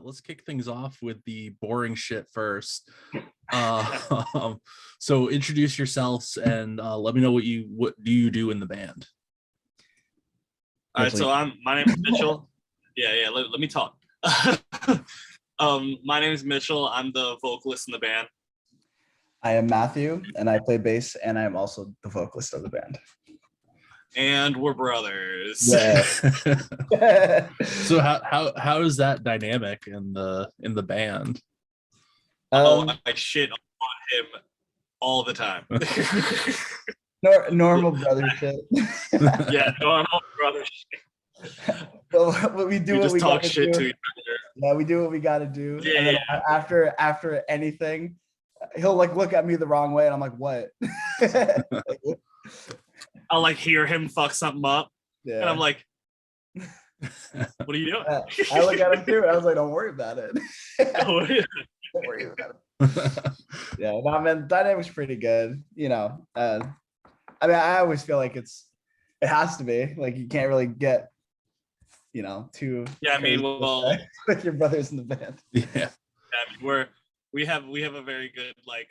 let's kick things off with the boring shit first. Uh, so introduce yourselves and let me know what do you do in the band. All right, so my name is Mitchell. Let me talk. My name is Mitchell. I'm the vocalist in the band. I am Matthew, and I play bass, and I am also the vocalist of the band. And we're brothers. Yeah. So how is that dynamic in the band? I shit on him all the time. Normal brother shit. Yeah, normal brother shit. But we do we what just we talk gotta shit do. to each other. Yeah, we do what we gotta do. Yeah, and then after anything, he'll like look at me the wrong way, and I'm like, what? I'll like hear him fuck something up, and I'm like, what are you doing? I look at him too, and I was like, don't worry about it. Don't worry about it. Yeah, no, man, dynamic's pretty good. You know, I mean, I always feel like it has to be like you can't really get, too. Yeah, I mean, well, with your brothers in the band. Yeah. I mean, we have a very good like.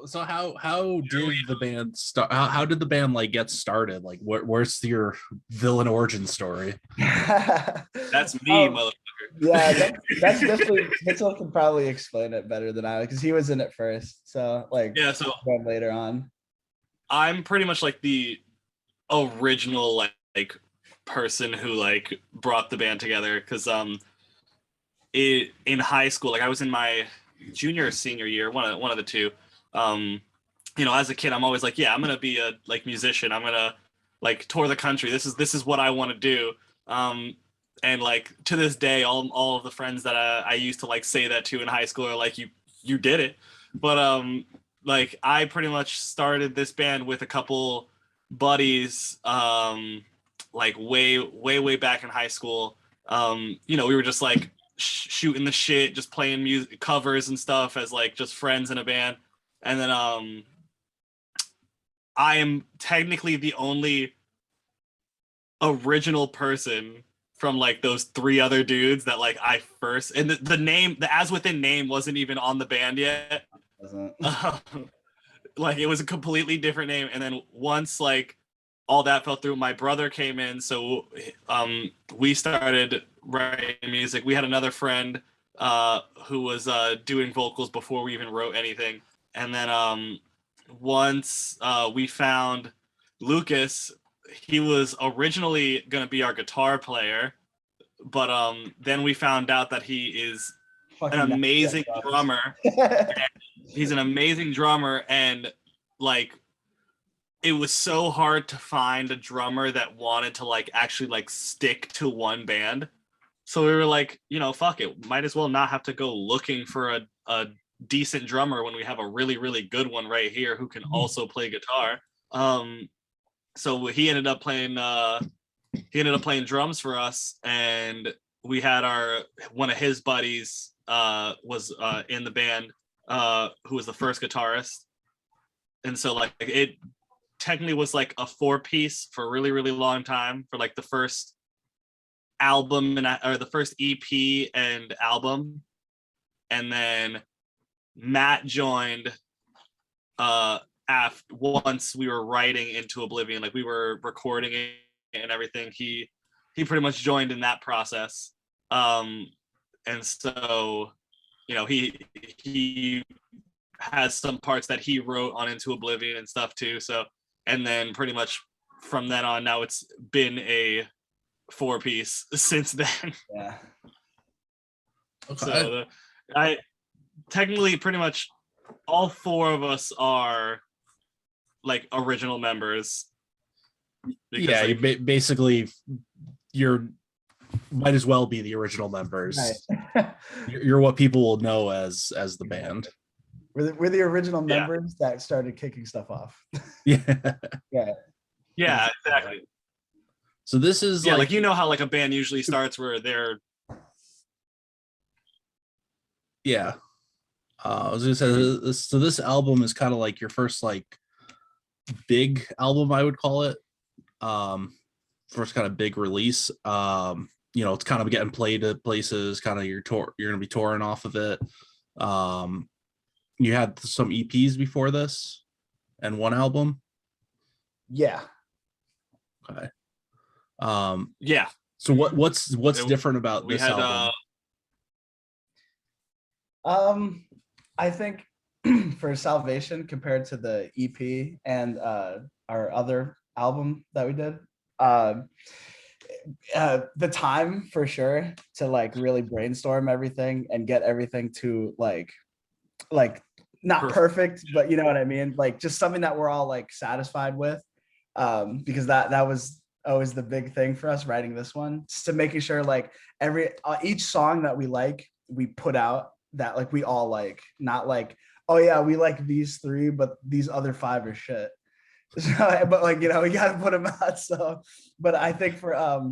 So how did the band start? How did the band like get started? Like, where's your villain origin story? That's me, motherfucker. Yeah, that's definitely Mitchell can probably explain it better than I, because he was in it first. So like, yeah, so later on, I'm pretty much like the original like person who like brought the band together, because in high school, like I was in my junior or senior year, one of the two. As a kid, I'm always like, yeah, I'm gonna be a like musician. I'm gonna like tour the country. This is what I want to do. And like to this day, all of the friends that I used to like say that to in high school are like, you did it. But like I pretty much started this band with a couple buddies, like way back in high school. We were just like shooting the shit, just playing music covers and stuff as like just friends in a band. And then I am technically the only original person from like those three other dudes that like I first, and the name, the As Within name wasn't even on the band yet. Like it was a completely different name. And then once like all that fell through, my brother came in, so we started writing music. We had another friend who was doing vocals before we even wrote anything. And then once we found Lucas, he was originally going to be our guitar player, but then we found out that he is an amazing drummer. He's an amazing drummer, and like it was so hard to find a drummer that wanted to like actually like stick to one band. So we were like, fuck it, might as well not have to go looking for a decent drummer when we have a really, really good one right here who can also play guitar. So he ended up playing drums for us, and we had one of his buddies was in the band, who was the first guitarist. And so like it technically was like a 4-piece for a really, really long time, for like the first album or the first EP and album. And then Matt joined once we were writing Into Oblivion, like we were recording it and everything. He pretty much joined in that process. And so, he has some parts that he wrote on Into Oblivion and stuff too. So, and then pretty much from then on, now it's been a 4-piece since then. Yeah. Okay. So I technically pretty much all 4 of us are like original members. Yeah, like, basically you're might as well be the original members. Right. You're what people will know as the band. We're the original members that started kicking stuff off. Yeah. Yeah, exactly. So this is like how like a band usually starts where they're. Yeah. I was gonna say, so this album is kind of like your first like big album, I would call it. First kind of big release. it's kind of getting played at places, kind of you're going to be touring off of it. You had some EPs before this and one album. Yeah. Okay. Yeah. So what's different about this album? I think for Salvation compared to the EP and our other album that we did, the time for sure to like really brainstorm everything and get everything to like not perfect, but you know what I mean, like just something that we're all like satisfied with, because that was always the big thing for us writing this one, just to making sure like each song that we like, we put out that like we all like, not like, oh yeah, we like these 3 but these other 5 are shit. So, but like, we got to put them out. So, but I think for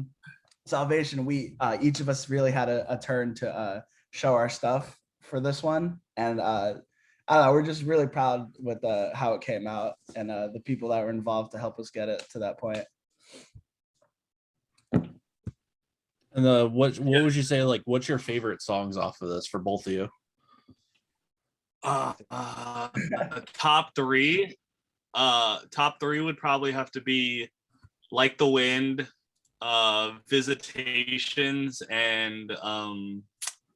Salvation, we each of us really had a turn to show our stuff for this one, and I don't know, we're just really proud with how it came out and the people that were involved to help us get it to that point. And what would you say, like, what's your favorite songs off of this for both of you? Top 3. Top 3 would probably have to be Like the Wind, Visitations, and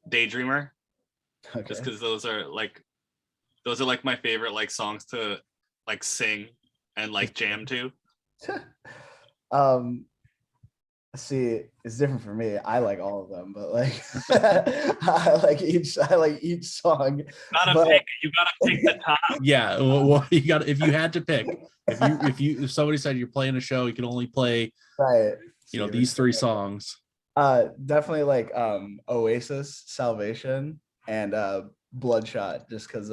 Daydreamer. Okay. Just because those are like my favorite like songs to like sing and like jam to. See, it's different for me. I like all of them, but like I like each song. You gotta pick the top. Yeah, well, you got, if you had to pick, if somebody said you're playing a show, you can only play right, these 3 songs. Definitely like Oasis, Salvation, and Bloodshot, just because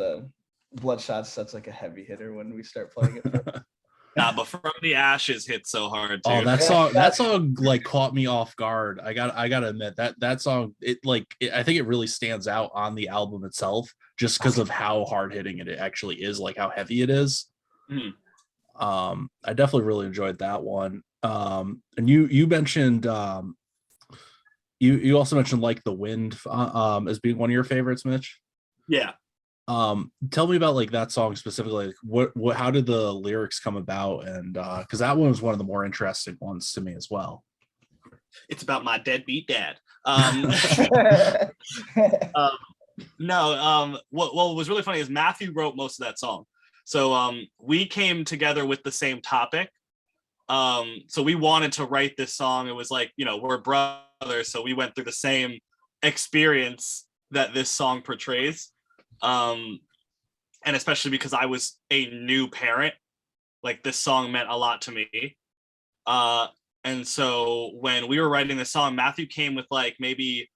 Bloodshot's such like a heavy hitter when we start playing it. Nah, but From the Ashes hit so hard too. Oh, that song like caught me off guard. I gotta admit that song, I think it really stands out on the album itself, just because of how hard hitting it actually is, like how heavy it is. I definitely really enjoyed that one. And you mentioned you also mentioned Like the Wind as being one of your favorites, Mitch. Yeah. Tell me about like that song specifically. What how did the lyrics come about? And because that one was one of the more interesting ones to me as well. It's about my deadbeat dad. What was really funny is Matthew wrote most of that song. So we came together with the same topic. So we wanted to write this song. It was like, we're brothers, so we went through the same experience that this song portrays. And especially because I was a new parent, like this song meant a lot to me. And so when we were writing this song, Matthew came with like maybe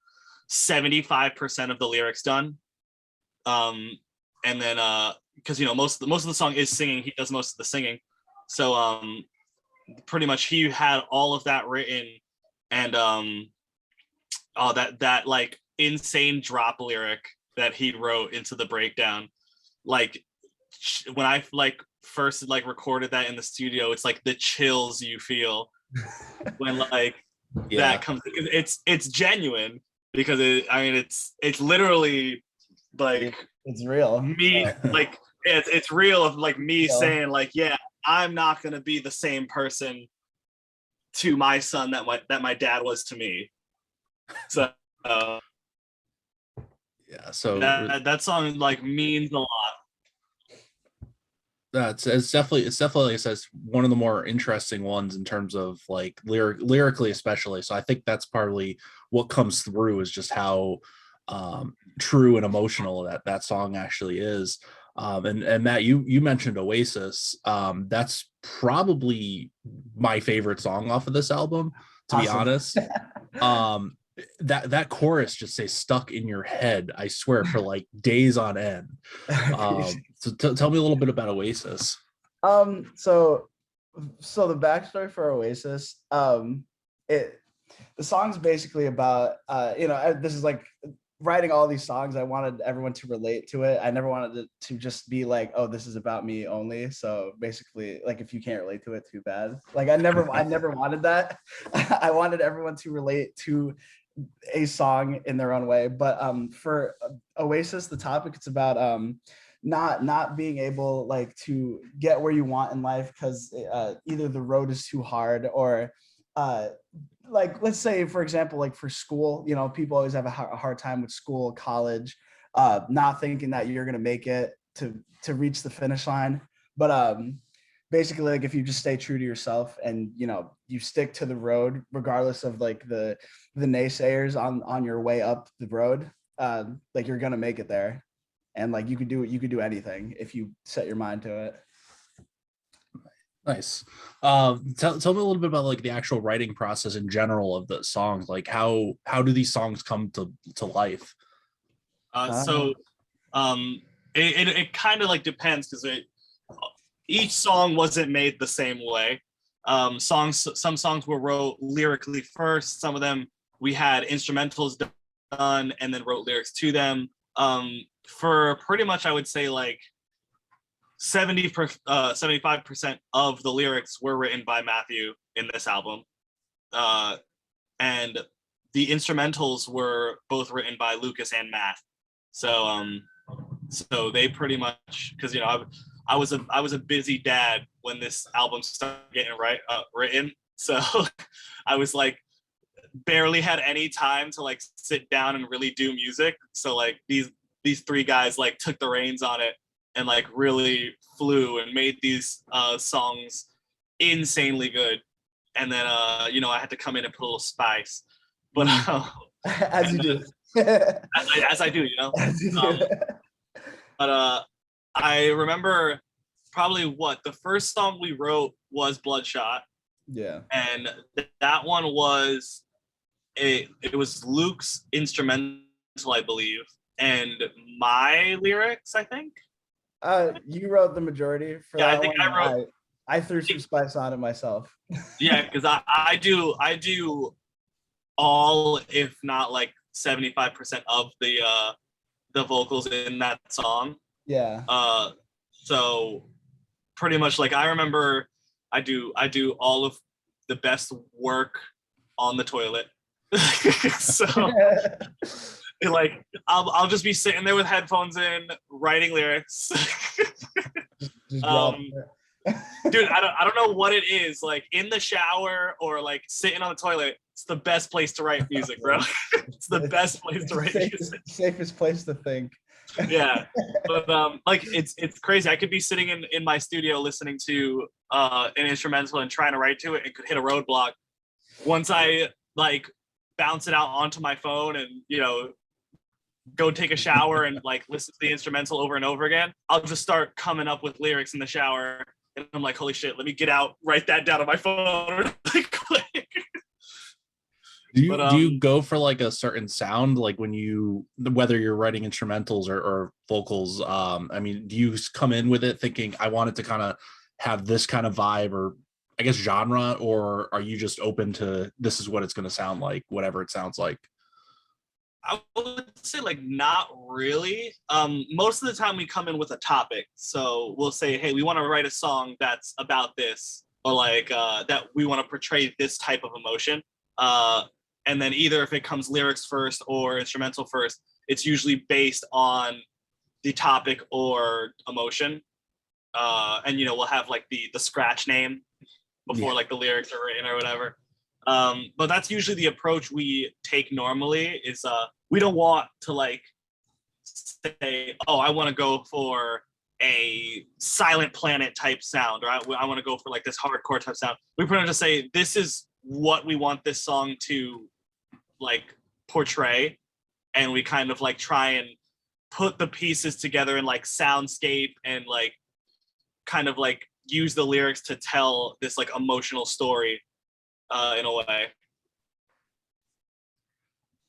75% of the lyrics done. And then because most of the song is singing, he does most of the singing. So pretty much he had all of that written, and that like insane drop lyric that he wrote into the breakdown, like when I like first like recorded that in the studio, it's like the chills you feel when like that comes. It's genuine because it's literally like it's real. Me like it's real of like me saying like, yeah, I'm not gonna be the same person to my son that my dad was to me. So so that song like means a lot. It's definitely like I said, one of the more interesting ones in terms of like lyrically especially. So I think that's partly what comes through, is just how true and emotional that song actually is. And Matt, you mentioned Oasis. That's probably my favorite song off of this album, to be honest. That chorus just stays stuck in your head, I swear, for like days on end. So tell me a little bit about Oasis. So the backstory for Oasis, the song's basically about this is like writing all these songs, I wanted everyone to relate to it. I never wanted it to just be like, oh, this is about me only. So basically, like, if you can't relate to it, too bad. Like, I never wanted that. I wanted everyone to relate to a song in their own way. But for Oasis, the topic, it's about not being able like to get where you want in life because either the road is too hard or like, let's say, for example, like for school, you know, people always have a hard time with school, college, not thinking that you're going to make it to reach the finish line. But basically, like, if you just stay true to yourself and, you know, you stick to the road, regardless of like the naysayers on your way up the road, like, you're going to make it there. And like, you could do anything if you set your mind to it. Nice. Tell me a little bit about like the actual writing process in general of the songs. Like how do these songs come to life? So it kind of like depends because each song wasn't made the same way. Some songs were wrote lyrically first. Some of them we had instrumentals done and then wrote lyrics to them. For pretty much, I would say like 75% of the lyrics were written by Matthew in this album, and the instrumentals were both written by Lucas and Matt. So so they pretty much, because, you know, I was a busy dad when this album started getting written, so I was like barely had any time to like sit down and really do music. So like these three guys like took the reins on it and like really flew and made these songs insanely good. And then you know, I had to come in and put a little spice, but as you do. as I do, you know. But I remember probably what the first song we wrote was Bloodshot. Yeah. And that one was it was Luke's instrumental, I believe, and my lyrics, I think. You wrote the majority for that. I think one. I wrote. I threw some spice on it myself. Yeah, because I do all, if not like 75% of the vocals in that song. Yeah. So pretty much like I remember I do all of the best work on the toilet. So like I'll just be sitting there with headphones in, writing lyrics. Dude, I don't know what it is, like in the shower or like sitting on the toilet. It's the best place to write music, bro. It's the best place to write music. Safest place to think. Yeah, but like it's crazy. I could be sitting in my studio listening to an instrumental and trying to write to it and could hit a roadblock. Once I like bounce it out onto my phone and, you know, go take a shower and like listen to the instrumental over and over again, I'll just start coming up with lyrics in the shower. And I'm like, holy shit, let me get out, write that down on my phone. Do you go for like a certain sound, like when you, whether you're writing instrumentals or vocals? I mean, do you come in with it thinking I want it to kind of have this kind of vibe or I guess genre, or are you just open to this is what it's going to sound like, whatever it sounds like? I would say like not really. Most of the time we come in with a topic. So we'll say, hey, we want to write a song that's about this, or like that we want to portray this type of emotion. And then either if it comes lyrics first or instrumental first, it's usually based on the topic or emotion. And, you know, we'll have like the scratch name before like the lyrics are written or whatever. But that's usually the approach we take normally is we don't want to like say, oh, I want to go for a Silent Planet type sound, or I want to go for like this hardcore type sound. We pretty much just say, this is what we want this song to like portray. And we kind of like try and put the pieces together in like soundscape and like kind of like use the lyrics to tell this like emotional story in a way.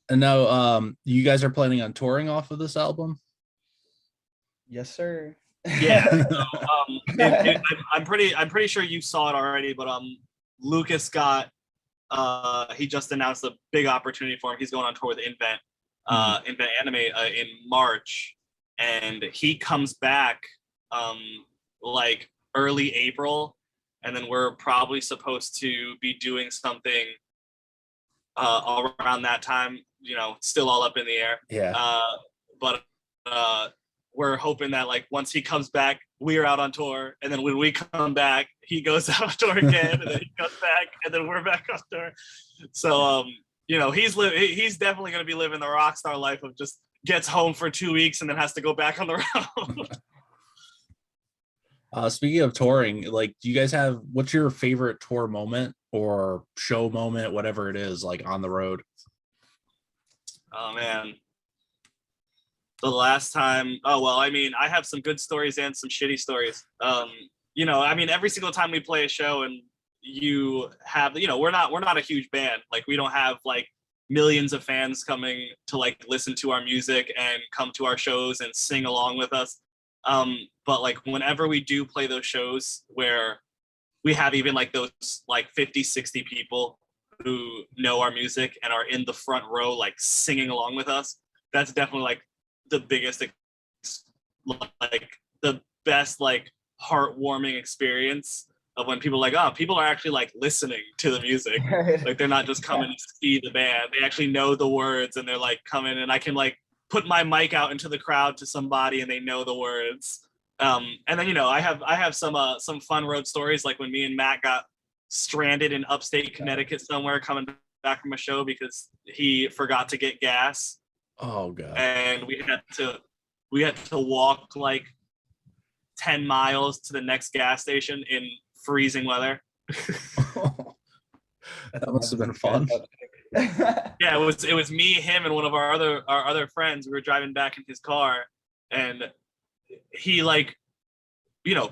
And now you guys are planning on touring off of this album? Yes, sir. Yeah. So, I'm pretty sure you saw it already, but Lucas got he just announced a big opportunity for him. He's going on tour with Invent. into anime in March, and he comes back like early April, and then we're probably supposed to be doing something around that time. Still all up in the air. Yeah. But we're hoping that like once he comes back, we are out on tour, and then when we come back, he goes out on tour again, and then he comes back, and then we're back on tour. So he's definitely going to be living the rock star life of just gets home for 2 weeks and then has to go back on the road. Speaking of touring, like, do you guys have, what's your favorite tour moment or show moment, whatever it is, like on the road? Oh man. The last time, I have some good stories and some shitty stories. Every single time we play a show and you have, we're not a huge band. Like, we don't have like millions of fans coming to like listen to our music and come to our shows and sing along with us. But like whenever we do play those shows where we have even like those like 50, 60 people who know our music and are in the front row, like singing along with us, that's definitely like the biggest, like the best, like heartwarming experience of when people people are actually like listening to the music. Like, they're not just coming to see the band. They actually know the words, and they're like coming, and I can like put my mic out into the crowd to somebody and they know the words. And then, I have some fun road stories, like when me and Matt got stranded in upstate Connecticut somewhere coming back from a show because he forgot to get gas. Oh god. And we had to walk like 10 miles to the next gas station in freezing weather. That must have been fun. Yeah, it was me, him, and one of our other friends. We were driving back in his car, and he like,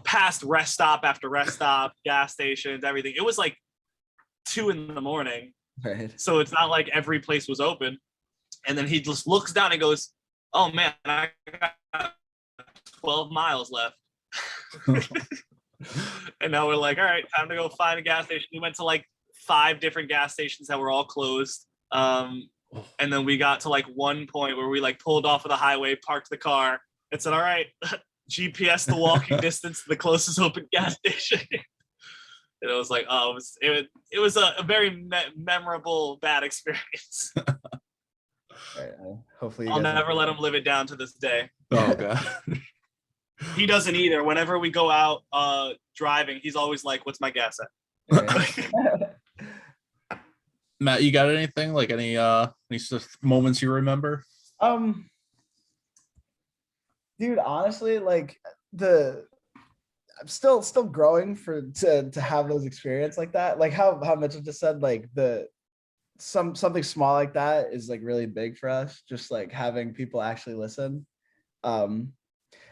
passed rest stop after rest stop, gas stations, everything. It was like 2 a.m. Right. So it's not like every place was open. And then he just looks down and goes, "Oh man, I got 12 miles left." And now we're like, all right, time to go find a gas station. We went to like 5 different gas stations that were all closed. And then we got to like one point where we like pulled off of the highway, parked the car, and said, all right, GPS the walking distance to the closest open gas station. And it was like, it was a very memorable bad experience. Right. Hopefully I'll never let him live it down to this day. Oh god. He doesn't either. Whenever we go out driving, he's always like, "What's my gas at?" Right. Matt, you got anything, like any moments you remember? Dude, honestly, like I'm still growing to have those experiences like that. Like how Mitchell just said, like something small like that is like really big for us. Just like having people actually listen.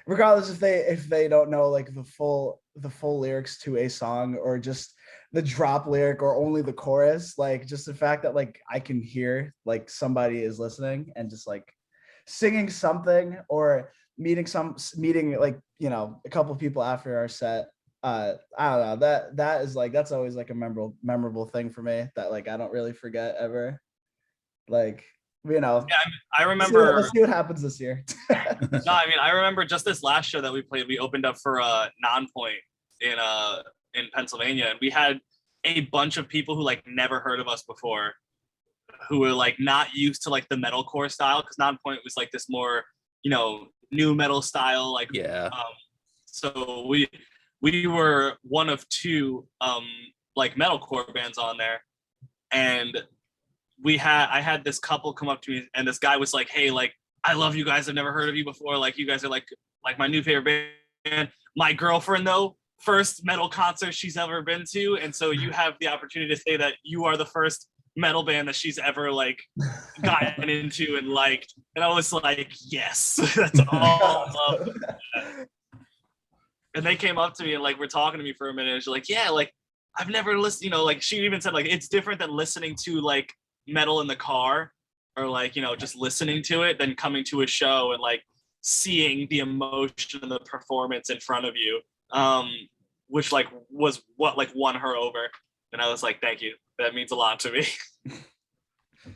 Regardless if they don't know like the full lyrics to a song, or just the drop lyric, or only the chorus, like just the fact that like I can hear like somebody is listening and just like singing something, or meeting like a couple people after our set. I don't know, that is like, that's always like a memorable thing for me that like I don't really forget ever. Like, Yeah, I remember. Let's see what happens this year. No, I remember just this last show that we played. We opened up for Nonpoint in Pennsylvania, and we had a bunch of people who like never heard of us before, who were like not used to like the metalcore style, because Nonpoint was like this more new metal style, like Yeah. So we were one of 2 like metalcore bands on there, and I had this couple come up to me, and this guy was like, "Hey, like, I love you guys. I've never heard of you before. Like, you guys are like my new favorite band. My girlfriend, though, first metal concert she's ever been to, and so you have the opportunity to say that you are the first metal band that she's ever like gotten into and liked." And I was like, yes, that's all. And they came up to me and like were talking to me for a minute, and she's like, yeah, like I've never listened, like she even said like it's different than listening to like metal in the car, or like just listening to it, than coming to a show and like seeing the emotion and the performance in front of you, which like was what like won her over. And I was like, thank you, that means a lot to me.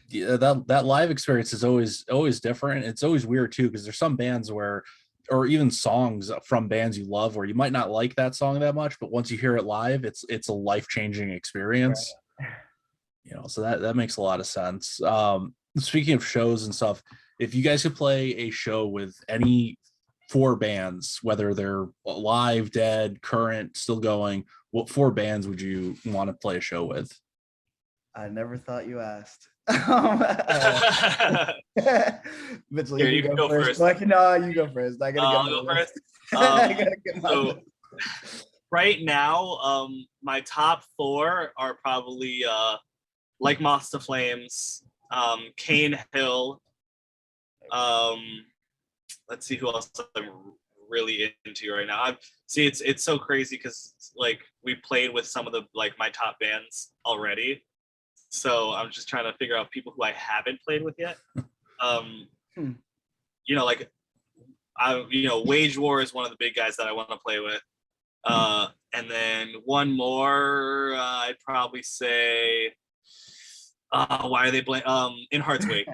Yeah, that live experience is always different. It's always weird too, because there's some bands where, or even songs from bands you love, where you might not like that song that much, but once you hear it live, it's a life-changing experience. Right. So that makes a lot of sense. Speaking of shows and stuff, if you guys could play a show with any four bands, whether they're live, dead, current, still going, what four bands would you want to play a show with? I never thought you asked. Mitchell, Here, you can go first. Like, no, you go first. I gotta I'll go first. So right now, my top four are probably Like Moths to Flames, Cane Hill. Let's see who else I'm really into right now. It's so crazy because like we played with some of the like my top bands already. So I'm just trying to figure out people who I haven't played with yet. Like Wage War is one of the big guys that I want to play with. And then one more, I'd probably say, why are they playing? In Heart's Wake.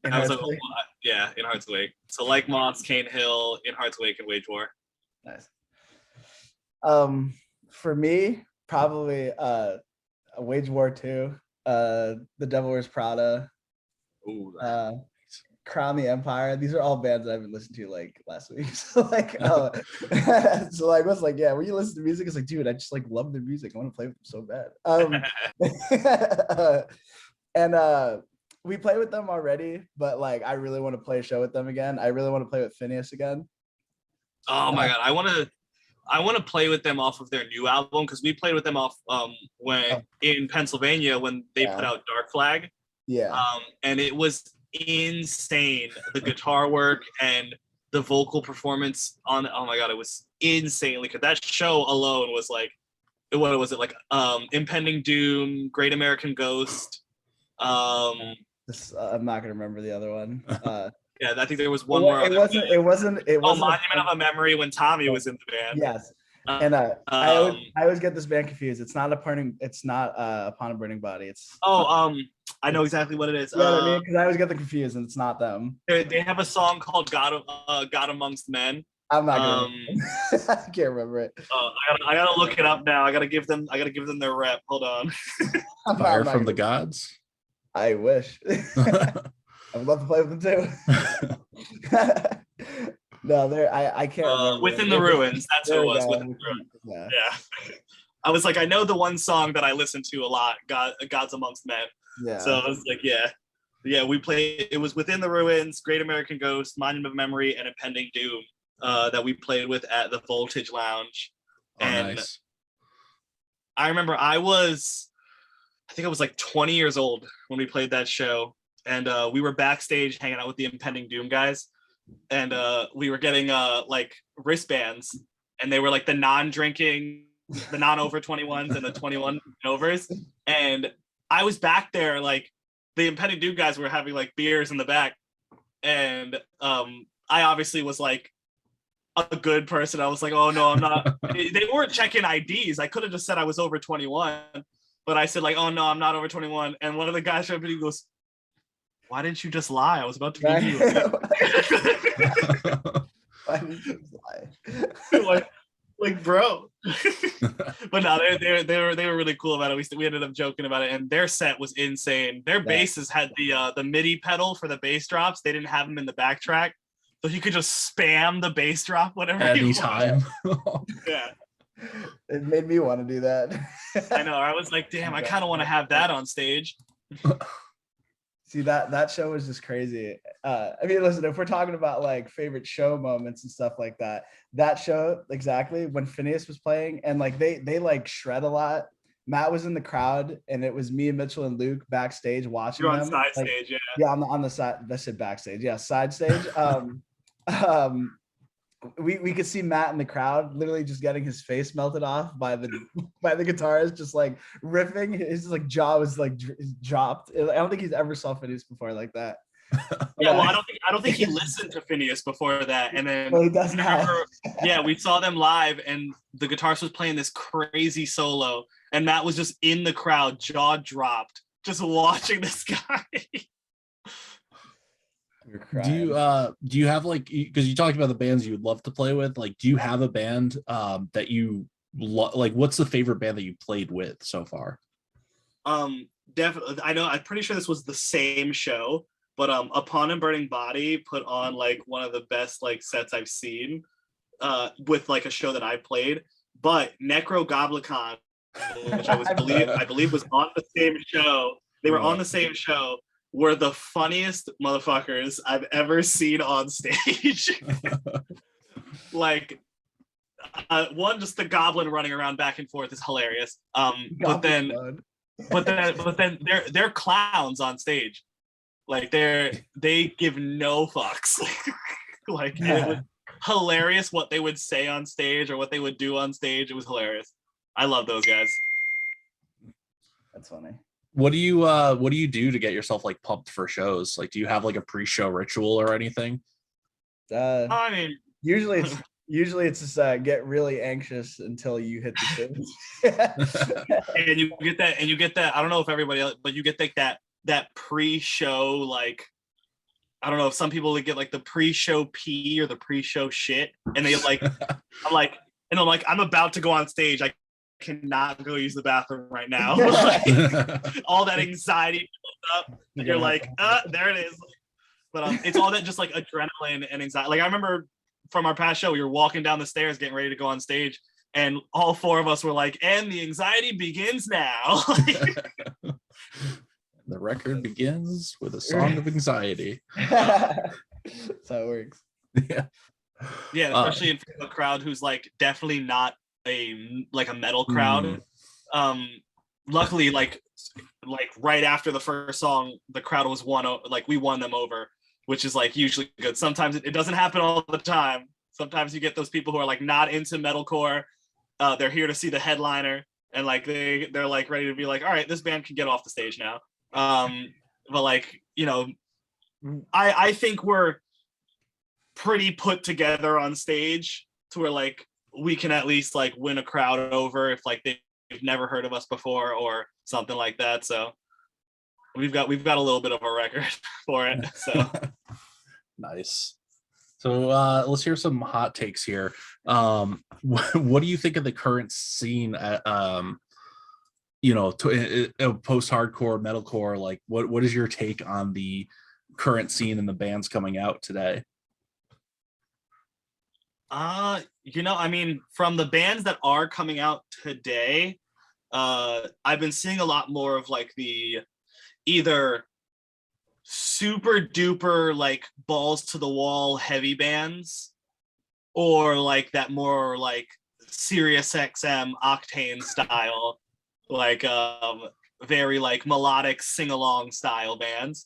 In Heart's Wake. So Like Moths, Cane Hill, In Heart's Wake, and Wage War. Nice. For me, probably Wage War 2, The Devil Wears Prada, Crown the Empire. These are all bands I haven't listened to like last week. So like, so like, what's like, yeah, when you listen to music, it's like, dude, I just like love the music. I want to play with them so bad. And we played with them already, but like, I really want to play a show with them again. I really want to play with Phineas again. Oh my God, I want to play with them off of their new album because we played with them off in Pennsylvania when they put out Dark Flag. Yeah. And it was insane. The guitar work and the vocal performance on oh my God, it was insanely good. That show alone was like, what was it like? Impending Doom, Great American Ghost. I'm not gonna remember the other one. Yeah, I think there was one more. It wasn't. Monument of a Memory when Tommy was in the band. Yes. And I always get this band confused. It's not Upon a Burning Body. It's I know exactly what it is. Yeah, because I always get them confused, and it's not them. They have a song called God Amongst Men. I'm not gonna. I can't remember it. I gotta look it up now. I gotta give them their rep. Hold on. Fire from the Gods. I wish. I would love to play with them too. No, I can't remember. Within the Ruins. That's who it was. Within the Ruins. Yeah. I was like, I know the one song that I listen to a lot, Gods Amongst Men. Yeah. So I was like, yeah. We played. It was Within the Ruins, Great American Ghost, Monument of Memory, and Impending Doom that we played with at the Voltage Lounge. And nice. I remember I think I was like 20 years old when we played that show, and we were backstage hanging out with the Impending Doom guys, and we were getting like wristbands, and they were like the non-drinking, the non-over 21s and the 21 overs, and I was back there like the Impending Doom guys were having like beers in the back, and I obviously was like a good person. I was like, oh no, I'm not. They weren't checking IDs. I could have just said I was over 21. But I said like, oh no, I'm not over 21. And one of the guys showed up and he goes, why didn't you just lie? I was about to give you Why didn't you just lie? like bro. But no, they were really cool about it. We ended up joking about it, and their set was insane. Their basses had the MIDI pedal for the bass drops. They didn't have them in the backtrack, so you could just spam the bass drop whenever anytime. Yeah. It made me want to do that. I know. I was like, damn, I kind of want to have that on stage. See, that show was just crazy. I mean, listen, if we're talking about like favorite show moments and stuff like that show, exactly when Phineas was playing, and like they like shred a lot. Matt was in the crowd, and it was me and Mitchell and Luke backstage watching. You're them. On side like, stage, yeah. Yeah, on the side. I said backstage. Yeah, side stage. We could see Matt in the crowd literally just getting his face melted off by the guitarist, just like riffing. His like jaw was like dropped. I don't think he's ever saw Phineas before like that. Yeah, well, I don't think he listened to Phineas before that. And then well, he does now. Yeah, we saw them live, and the guitarist was playing this crazy solo, and Matt was just in the crowd, jaw dropped, just watching this guy. Do you have like, because you talked about the bands you would love to play with, like do you have a band that you like, what's the favorite band that you played with so far? Definitely, I know, I'm pretty sure this was the same show, but Upon a Burning Body put on like one of the best like sets I've seen with like a show that I played. But Necrogoblicon, which I believe was on the same show, they were on the same show, were the funniest motherfuckers I've ever seen on stage. Like one, just the goblin running around back and forth is hilarious. But then they're clowns on stage. Like they give no fucks. Like it was hilarious what they would say on stage or what they would do on stage. It was hilarious. I love those guys. That's funny. What do you do to get yourself like pumped for shows? Like, do you have like a pre-show ritual or anything? I mean, usually it's just get really anxious until you hit the stage. and you get that. I don't know if everybody else, but you get like that pre-show, like, I don't know if some people get like the pre-show pee or the pre-show shit, and they like, I'm about to go on stage. I cannot go use the bathroom right now. Like, all that anxiety up, and you're like, there it is. But it's all that just like adrenaline and anxiety. Like I remember from our past show, we were walking down the stairs getting ready to go on stage, and all four of us were like, and the anxiety begins now. The record begins with a song of anxiety. That's how it works. Yeah, especially in front of a crowd who's like definitely not a metal crowd. Luckily, like right after the first song, the crowd was we won them over, which is like usually good. Sometimes it doesn't happen all the time. Sometimes you get those people who are like not into metalcore. They're here to see the headliner, and like they're like ready to be like, all right, this band can get off the stage now. But like, you know, I think we're pretty put together on stage to where like we can at least like win a crowd over if like they've never heard of us before or something like that. So we've got a little bit of a record for it. So nice. So let's hear some hot takes here. What do you think of the current scene at post-hardcore metalcore? Like what is your take on the current scene and the bands coming out today? I mean, from the bands that are coming out today, I've been seeing a lot more of like the either super duper like balls to the wall heavy bands, or like that more like Sirius XM Octane style, like very like melodic sing-along style bands.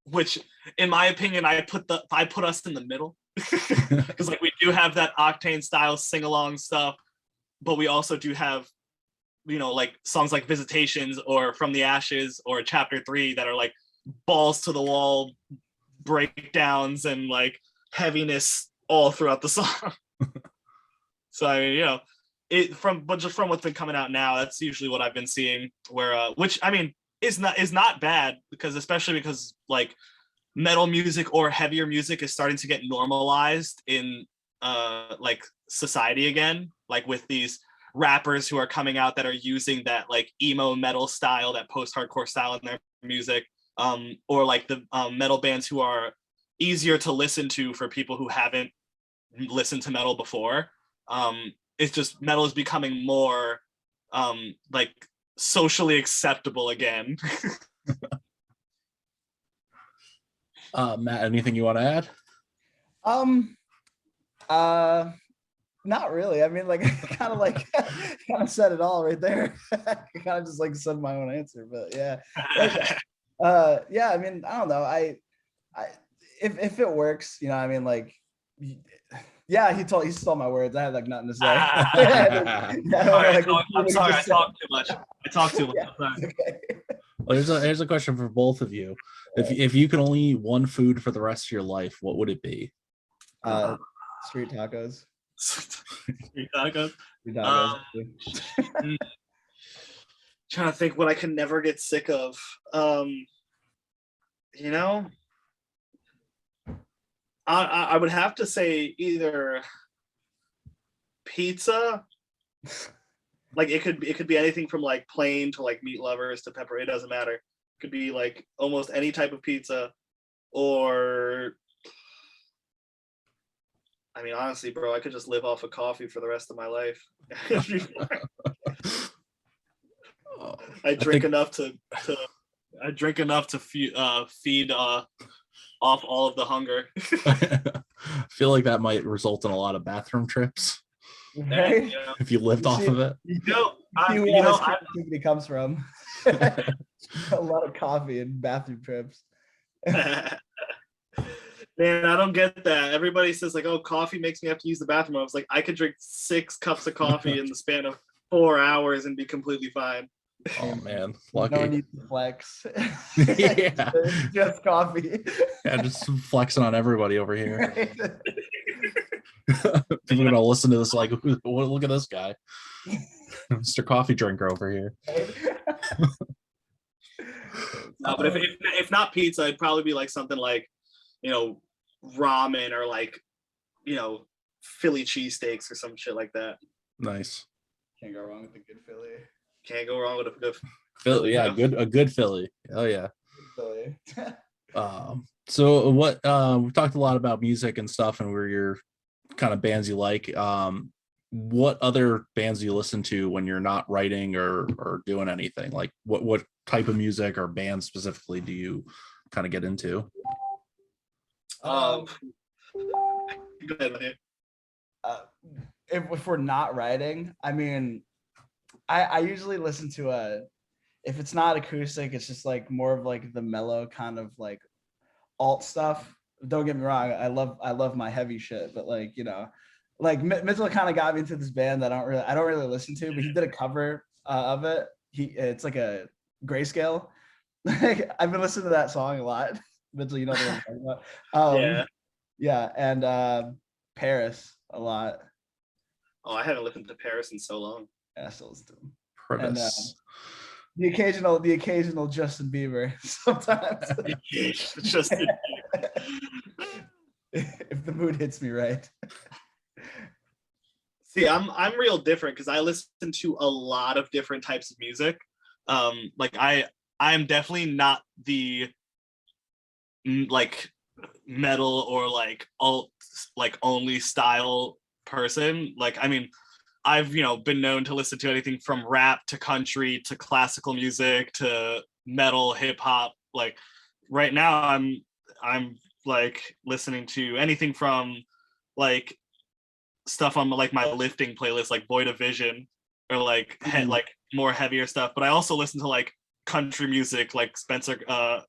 Which in my opinion, I put us in the middle. Because like we do have that Octane style sing-along stuff, but we also do have, you know, like songs like Visitations or From the Ashes or Chapter 3 that are like balls to the wall breakdowns and like heaviness all throughout the song. So I mean, you know, just from what's been coming out now, that's usually what I've been seeing, where which I mean is not bad, because especially because like metal music or heavier music is starting to get normalized in like society again, like with these rappers who are coming out that are using that like emo metal style, that post-hardcore style in their music, or like the metal bands who are easier to listen to for people who haven't listened to metal before. It's just metal is becoming more like socially acceptable again. Matt, anything you want to add? Not really. I mean, like, kind of said it all right there. I kind of just like said my own answer, but yeah. Yeah, I mean, I don't know. I if it works, you know, I mean, like, yeah, he stole my words. I had like nothing to say. I'm sorry, I talk too much. Yeah, okay. Well, here's a question for both of you. If you could only eat one food for the rest of your life, what would it be? Street tacos. Street tacos. Trying to think what I can never get sick of. You know, I would have to say either pizza. Like it could be anything from like plain to like meat lovers to pepper. It doesn't matter. It could be like almost any type of pizza, or I mean, honestly, bro, I could just live off of coffee for the rest of my life. I drink enough to feed off all of the hunger. I feel like that might result in a lot of bathroom trips. Right? Yeah. If you lived off of it. Creativity comes from a lot of coffee and bathroom trips. Man, I don't get that. Everybody says like, "Oh, coffee makes me have to use the bathroom." I was like, I could drink 6 cups of coffee in the span of 4 hours and be completely fine. Oh man, lucky. No need to flex. Yeah. Just coffee. Yeah, just flexing on everybody over here. Right? People are gonna listen to this like, look at this guy, Mr. Coffee Drinker over here. No, but if not pizza, it'd probably be like something like, ramen or like, Philly cheesesteaks or some shit like that. Nice. Can't go wrong with a good Philly. Can't go wrong with a good Philly. Yeah, a good Philly. Oh yeah. Philly. So what we've talked a lot about music and stuff and where your kind of bands you like. What other bands do you listen to when you're not writing or doing anything? Like what type of music or band specifically do you kind of get into? Go ahead. If we're not writing, I mean, I usually listen to if it's not acoustic, it's just like more of like the mellow kind of like alt stuff. Don't get me wrong, I love my heavy shit, but like, like Mitchell kind of got me into this band that I don't really listen to, but he did a cover of it. It's like a Grayscale. Like I've been listening to that song a lot. Mitchell, you know what I'm talking about. Yeah, and Paris a lot. Oh, I haven't listened to Paris in so long. Yeah, so let's do them. And, the occasional Justin Bieber sometimes. Justin if the mood hits me right. See, I'm real different because I listen to a lot of different types of music. Like I'm definitely not the like metal or like alt like only style person. Like I mean, I've been known to listen to anything from rap to country to classical music to metal, hip hop. Like right now I'm like listening to anything from like stuff on like my lifting playlist, like Boy Division, or like like more heavier stuff. But I also listen to like country music, like Spencer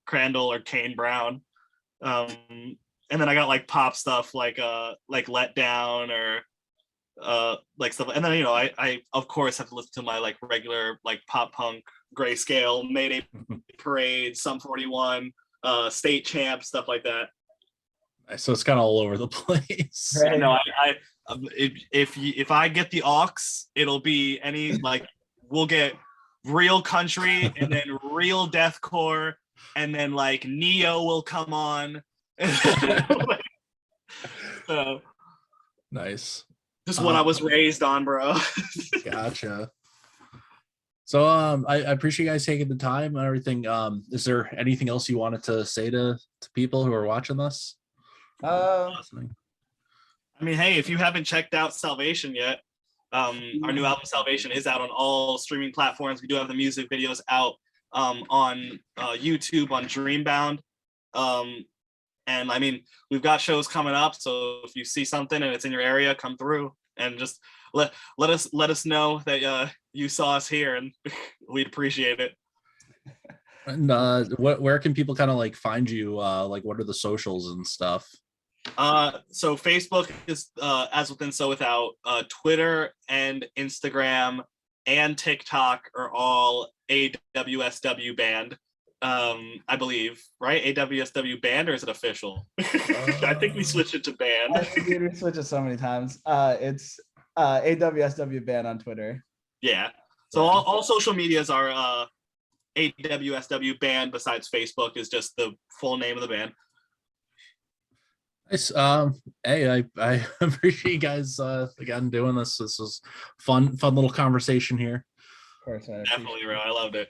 Crandall or Kane Brown. And then I got like pop stuff like Let Down or like stuff. And then I of course have to listen to my like regular like pop punk, Grayscale, Mayday Parade, Sum 41, State Champ, stuff like that. So it's kind of all over the place. Right. No, if I get the aux, it'll be any like we'll get real country and then real deathcore and then like Neo will come on. So Nice. just what I was raised on, bro. Gotcha. So I appreciate you guys taking the time and everything. Is there anything else you wanted to say to people who are watching this? Listening? I mean, hey, if you haven't checked out Salvation yet, our new album Salvation is out on all streaming platforms. We do have the music videos out on YouTube on Dreambound. And I mean, we've got shows coming up, so if you see something and it's in your area, come through and just let us know that you saw us here, and we'd appreciate it. And where can people kind of like find you? Like, what are the socials and stuff? So Facebook is As Within So Without. Twitter and Instagram and TikTok are all AWSW Band. I believe, right? AWSW Band, or is it official? I think we switched it to band. We switched it so many times. It's AWSW Band on Twitter. Yeah. So all social medias are AWSW band. Besides Facebook is just the full name of the band. Nice. Hey, I appreciate you guys again doing this. This was fun little conversation here. Of course, man. Definitely, bro. I loved it.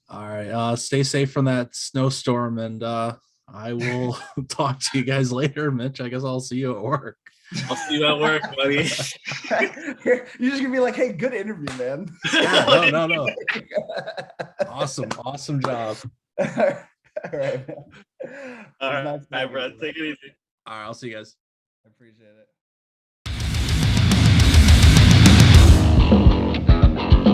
All right. Stay safe from that snowstorm, and I will talk to you guys later, Mitch. I guess I'll see you at work. I'll see you at work, buddy. You're just gonna be like, "Hey, good interview, man." Yeah, no. Awesome job. All right. All right, bye, bro. Take it easy. All right, I'll see you guys. I appreciate it.